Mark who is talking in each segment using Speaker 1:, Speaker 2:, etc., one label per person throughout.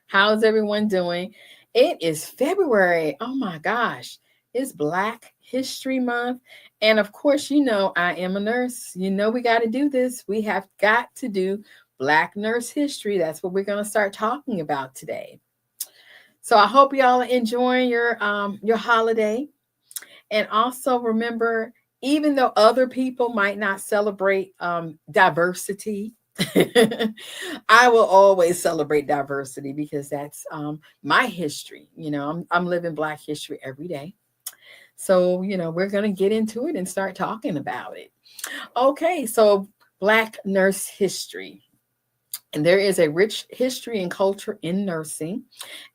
Speaker 1: How's everyone doing? It is February. Oh my gosh. It's Black History Month. And of course, I am a nurse. We got to do this. We have got to do Black nurse history. That's what we're going to start talking about today. So I hope y'all are enjoying your holiday. And also remember, even though other people might not celebrate diversity, I will always celebrate diversity because that's my history. I'm living Black history every day. So, we're going to get into it and start talking about it. Okay, so Black nurse history. And there is a rich history and culture in nursing.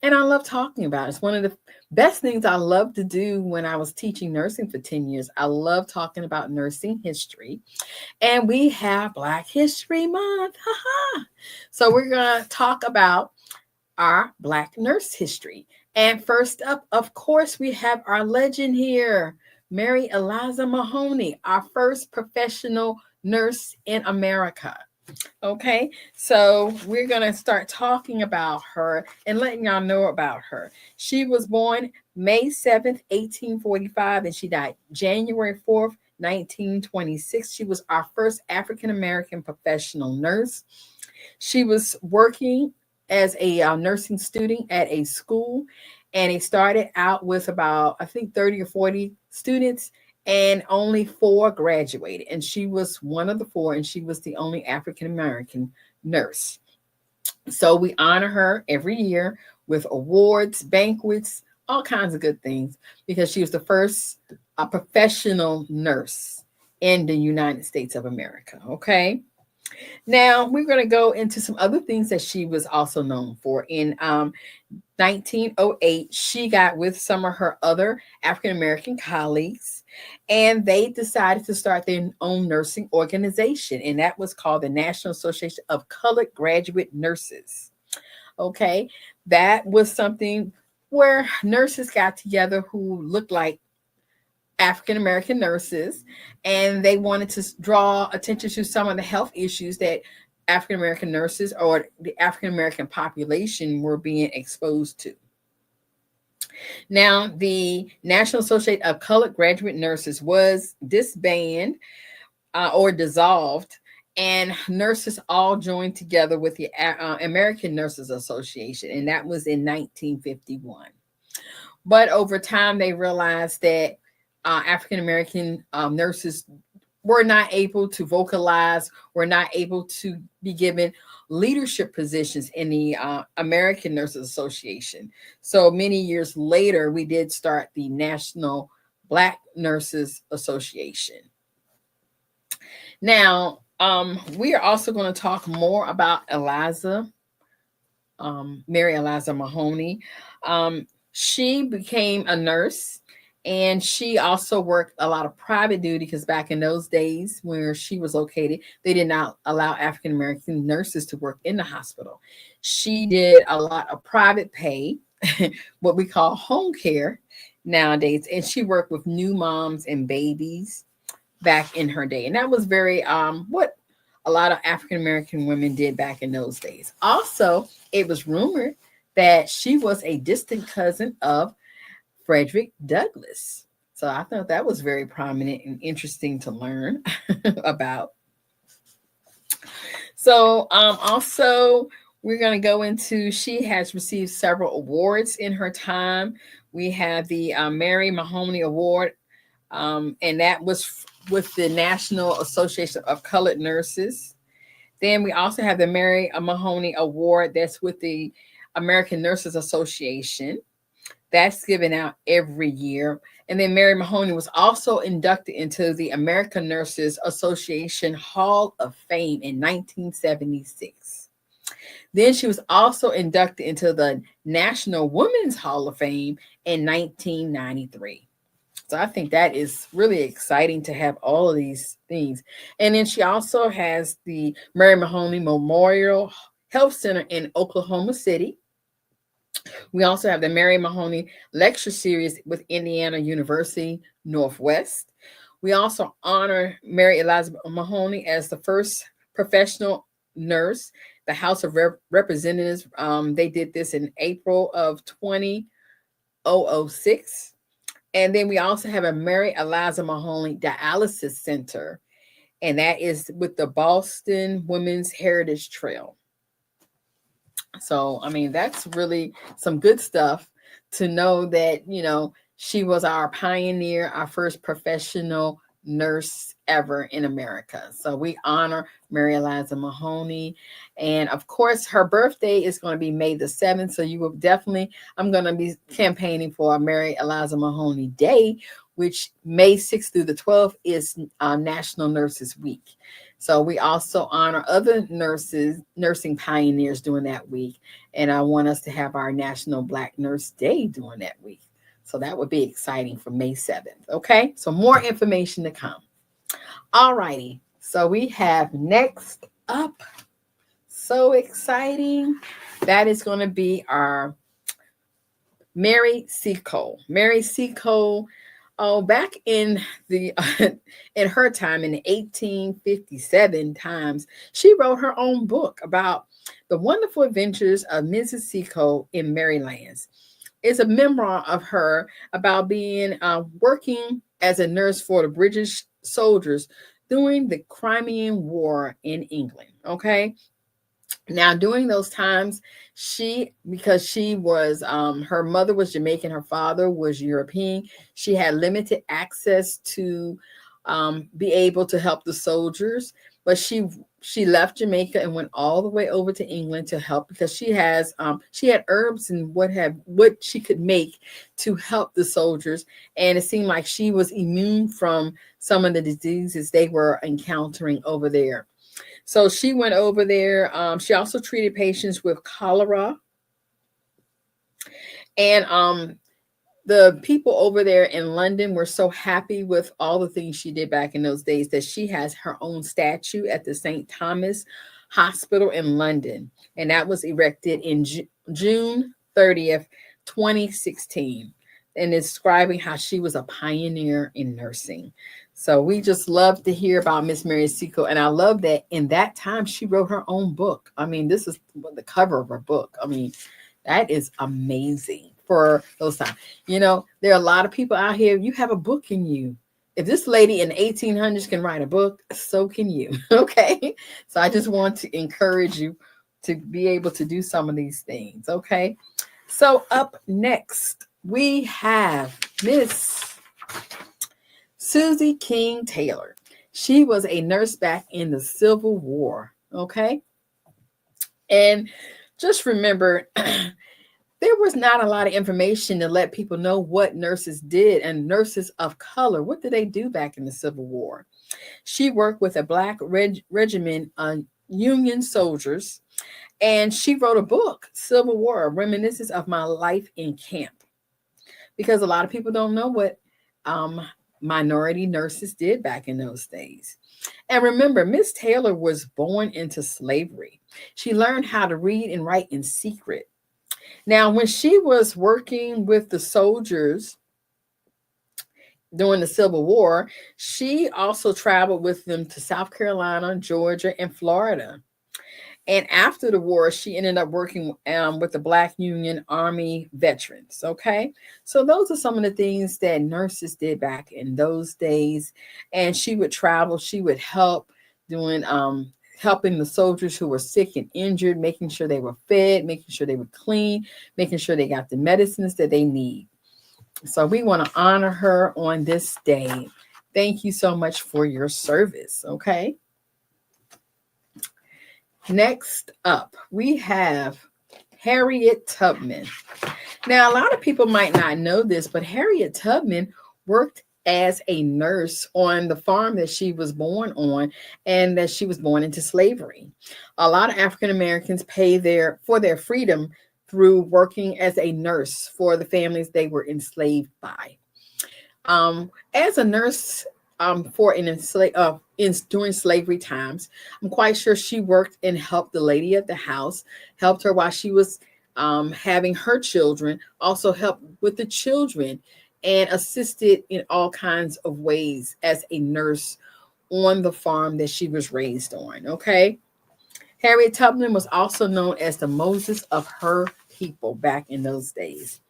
Speaker 1: And I love talking about it. It's one of the best things I love to do when I was teaching nursing for 10 years. I love talking about nursing history. And we have Black History Month. Haha. So we're going to talk about our Black nurse history. And first up, of course, we have our legend here, Mary Eliza Mahoney, our first professional nurse in America. Okay, so we're going to start talking about her and letting y'all know about her. She was born May 7th, 1845, and she died January 4th, 1926. She was our first African American professional nurse. She was working as a nursing student at a school, and it started out with about, I think, 30 or 40 students, and only four graduated. And she was one of the four, and she was the only African American nurse. So we honor her every year with awards, banquets, all kinds of good things, because she was the first professional nurse in the United States of America. Okay. Now we're going to go into some other things that she was also known for. In 1908, she got with some of her other African American colleagues, and they decided to start their own nursing organization, and that was called the National Association of Colored Graduate Nurses. Okay, that was something where nurses got together who looked like African American nurses, and they wanted to draw attention to some of the health issues that African American nurses or the African American population were being exposed to. Now, the National Association of Colored Graduate Nurses was disbanded or dissolved, and nurses all joined together with the American Nurses Association, and that was in 1951. But over time, they realized that African American nurses were not able to vocalize, were not able to be given leadership positions in the American Nurses Association. So many years later, we did start the National Black Nurses Association. Now, we are also going to talk more about Mary Eliza Mahoney. She became a nurse, and she also worked a lot of private duty because back in those days where she was located, they did not allow African American nurses to work in the hospital. She did a lot of private pay, what we call home care nowadays, and she worked with new moms and babies back in her day. And that was very what a lot of African American women did back in those days. Also, it was rumored that she was a distant cousin of Frederick Douglass. So I thought that was very prominent and interesting to learn about. So also, we're going to go into, she has received several awards in her time. We have the Mary Mahoney Award, and that was with the National Association of Colored Nurses. Then we also have the Mary Mahoney Award that's with the American Nurses Association. That's given out every year. And then Mary Mahoney was also inducted into the American Nurses Association Hall of Fame in 1976. Then she was also inducted into the National Women's Hall of Fame in 1993. So I think that is really exciting to have all of these things. And then she also has the Mary Mahoney Memorial Health Center in Oklahoma City. We also have the Mary Mahoney Lecture Series with Indiana University Northwest. We also honor Mary Eliza Mahoney as the first professional nurse the House of Representatives. They did this in April of 2006. And then we also have a Mary Eliza Mahoney Dialysis Center, and that is with the Boston Women's Heritage Trail. So, I mean, that's really some good stuff to know that, she was our pioneer, our first professional nurse ever in America. So we honor Mary Eliza Mahoney. And of course, her birthday is going to be May the 7th. So you will definitely, I'm going to be campaigning for Mary Eliza Mahoney Day, which May 6th through the 12th is National Nurses Week. So we also honor other nursing pioneers during that week. And I want us to have our National Black Nurse Day during that week. So that would be exciting for May 7th. Okay. So more information to come. All righty. So we have next up. So exciting. That is going to be our Mary Seacole. Mary Seacole. Oh, back in the in her time in the 1857 times, she wrote her own book about the wonderful adventures of Mrs. Seacole in Maryland. It's a memoir of her about being working as a nurse for the British soldiers during the Crimean War in England. Okay. Now, during those times, because she was, her mother was Jamaican, her father was European, she had limited access to be able to help the soldiers, but she left Jamaica and went all the way over to England to help because she had herbs and what she could make to help the soldiers, and it seemed like she was immune from some of the diseases they were encountering over there. So she went over there. She also treated patients with cholera. And the people over there in London were so happy with all the things she did back in those days that she has her own statue at the St. Thomas Hospital in London. And that was erected in June 30th, 2016. And describing how she was a pioneer in nursing. So we just love to hear about Miss Mary Seacole. And I love that in that time she wrote her own book. I mean, this is the cover of her book. I mean, that is amazing for those times. There are a lot of people out here. You have a book in you. If this lady in the 1800s can write a book, so can you. Okay. So I just want to encourage you to be able to do some of these things. Okay. So up next, we have Miss Susie King Taylor. She was a nurse back in the Civil War. Okay. And just remember, there was not a lot of information to let people know what nurses did, and nurses of color. What did they do back in the Civil War? She worked with a black regiment of Union soldiers, and she wrote a book, Civil War, Reminiscences of My Life in Camp, because a lot of people don't know what minority nurses did back in those days. And remember, Miss Taylor was born into slavery. She learned how to read and write in secret. Now, when she was working with the soldiers during the Civil War, she also traveled with them to South Carolina, Georgia, and Florida. And after the war, she ended up working with the Black Union Army veterans. Okay. So those are some of the things that nurses did back in those days. And she would travel, she would help doing helping the soldiers who were sick and injured, making sure they were fed, making sure they were clean, making sure they got the medicines that they need. So we want to honor her on this day. Thank you so much for your service. Okay. Next up, we have Harriet Tubman. Now, a lot of people might not know this, but Harriet Tubman worked as a nurse on the farm that she was born on, and that she was born into slavery. A lot of African Americans pay for their freedom through working as a nurse for the families they were enslaved by. As a nurse, during slavery times, I'm quite sure she worked and helped the lady at the house, helped her while she was having her children, also helped with the children, and assisted in all kinds of ways as a nurse on the farm that she was raised on. Okay. Harriet Tubman was also known as the Moses of her people back in those days.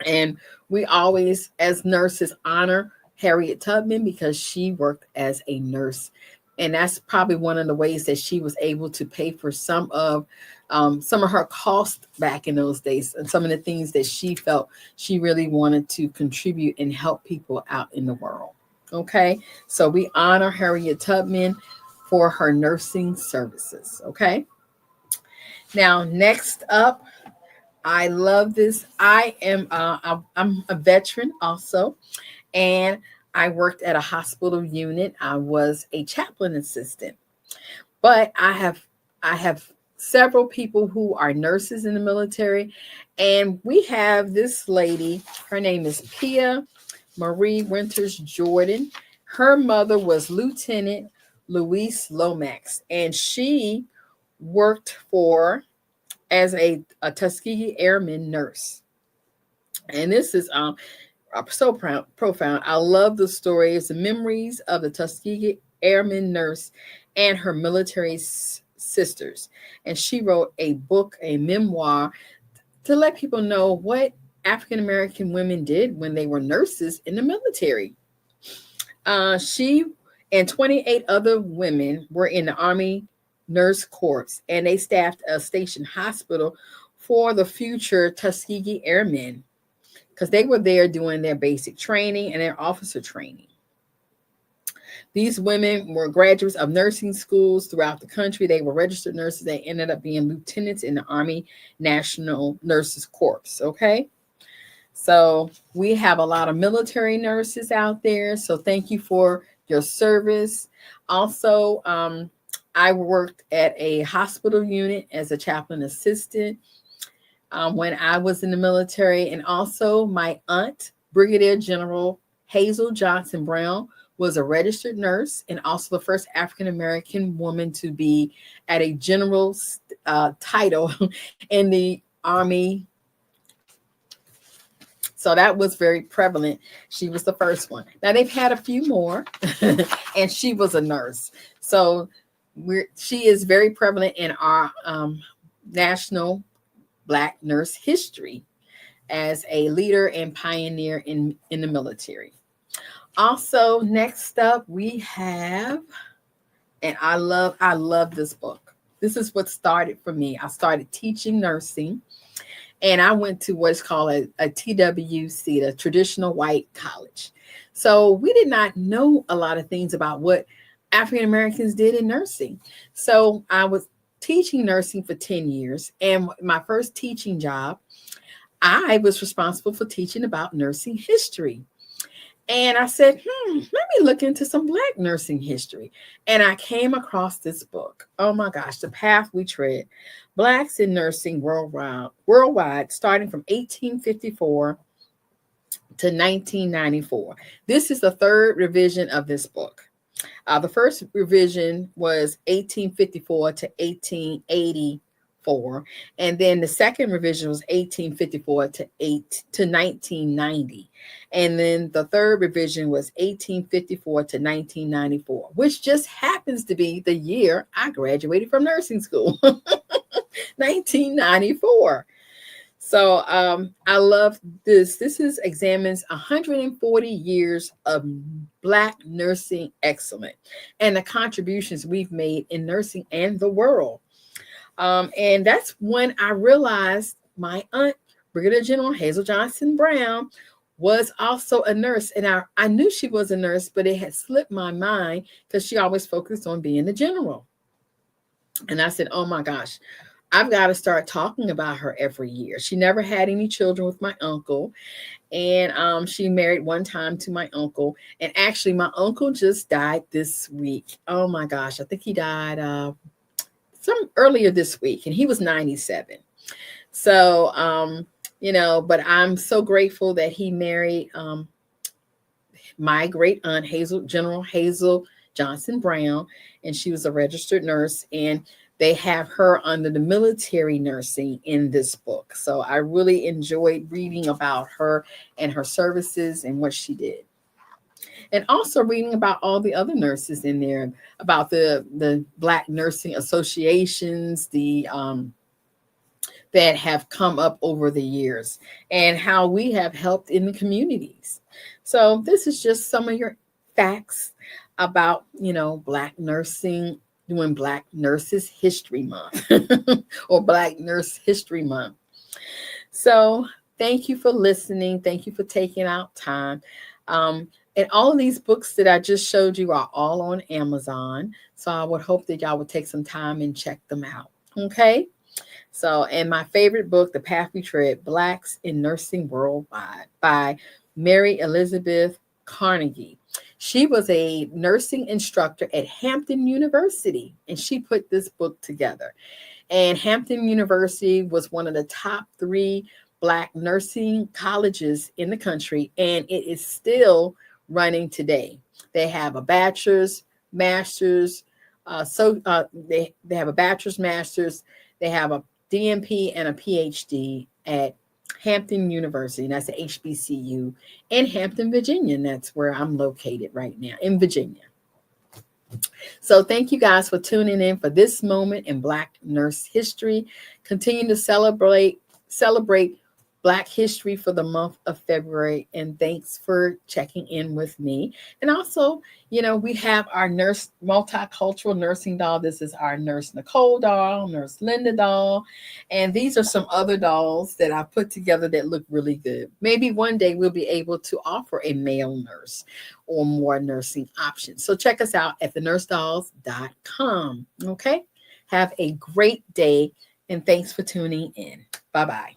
Speaker 1: And we always, as nurses, honor Harriet Tubman because she worked as a nurse. And that's probably one of the ways that she was able to pay for some of her costs back in those days, and some of the things that she felt she really wanted to contribute and help people out in the world. Okay, so we honor Harriet Tubman for her nursing services. Okay, now next up, I love this. I'm a veteran also, and I worked at a hospital unit. I was a chaplain assistant, but I have several people who are nurses in the military, and we have this lady. Her name is Pia Marie Winters Jordan. Her mother was Lieutenant Louise Lomax, and she worked for as a Tuskegee Airman nurse. And this is so profound. I love the story. It's the memories of the Tuskegee Airman nurse and her military sisters. And she wrote a book, a memoir, to let people know what African American women did when they were nurses in the military. She and 28 other women were in the Army Nurse Corps, and they staffed a station hospital for the future Tuskegee Airmen because they were there doing their basic training and their officer training. These women were graduates of nursing schools throughout the country. They were registered nurses. They ended up being lieutenants in the Army National Nurses Corps. Okay. So we have a lot of military nurses out there. So thank you for your service. Also, I worked at a hospital unit as a chaplain assistant when I was in the military. And also, my aunt, Brigadier General Hazel Johnson Brown, was a registered nurse and also the first African American woman to be at a general title in the Army. So that was very prevalent. She was the first one. Now they've had a few more, and she was a nurse. So she is very prevalent in our national Black nurse history as a leader and pioneer in the military. Also, next up we have, and I love this book. This is what started for me. I started teaching nursing, and I went to what's called a TWC, the traditional white college. So we did not know a lot of things about what African Americans did in nursing. So I was teaching nursing for 10 years. And my first teaching job, I was responsible for teaching about nursing history. And I said, let me look into some Black nursing history. And I came across this book. Oh my gosh, The Path We Tread, Blacks in Nursing Worldwide, starting from 1854 to 1994. This is the third revision of this book. The first revision was 1854 to 1884, and then the second revision was 1854 to 1990, and then the third revision was 1854 to 1994, which just happens to be the year I graduated from nursing school, 1994. So I love this. This is examines 140 years of Black nursing excellence and the contributions we've made in nursing and the world. And that's when I realized my aunt, Brigadier General Hazel Johnson Brown, was also a nurse. And I knew she was a nurse, but it had slipped my mind because she always focused on being a general. And I said, oh my gosh, I've got to start talking about her every year. She never had any children with my uncle. And she married one time to my uncle. And actually, my uncle just died this week. Oh my gosh. I think he died some earlier this week. And he was 97. So, but I'm so grateful that he married my great aunt, General Hazel Johnson Brown. And she was a registered nurse. And they have her under the military nursing in this book. So I really enjoyed reading about her and her services and what she did. And also reading about all the other nurses in there, about the Black nursing associations, the that have come up over the years, and how we have helped in the communities. So this is just some of your facts about, Black nursing, doing Black Nurses History Month or Black Nurse History Month. So thank you for listening. Thank you for taking out time. And all of these books that I just showed you are all on Amazon. So I would hope that y'all would take some time and check them out. Okay. So, and my favorite book, The Path We Tread, Blacks in Nursing Worldwide by Mary Elizabeth Carnegie. She was a nursing instructor at Hampton University, and she put this book together. And Hampton University was one of the top three Black nursing colleges in the country, and it is still running today. They have a bachelor's, master's, they have a bachelor's, master's, they have a DNP and a PhD at Hampton University, and that's a HBCU in Hampton, Virginia. And that's where I'm located right now, in Virginia. So thank you guys for tuning in for this moment in Black nurse history. Continue to celebrate Black history for the month of February. And thanks for checking in with me. And also, we have our nurse multicultural nursing doll. This is our nurse Nicole doll, nurse Linda doll. And these are some other dolls that I put together that look really good. Maybe one day we'll be able to offer a male nurse or more nursing options. So check us out at thenursedolls.com. Okay. Have a great day. And thanks for tuning in. Bye-bye.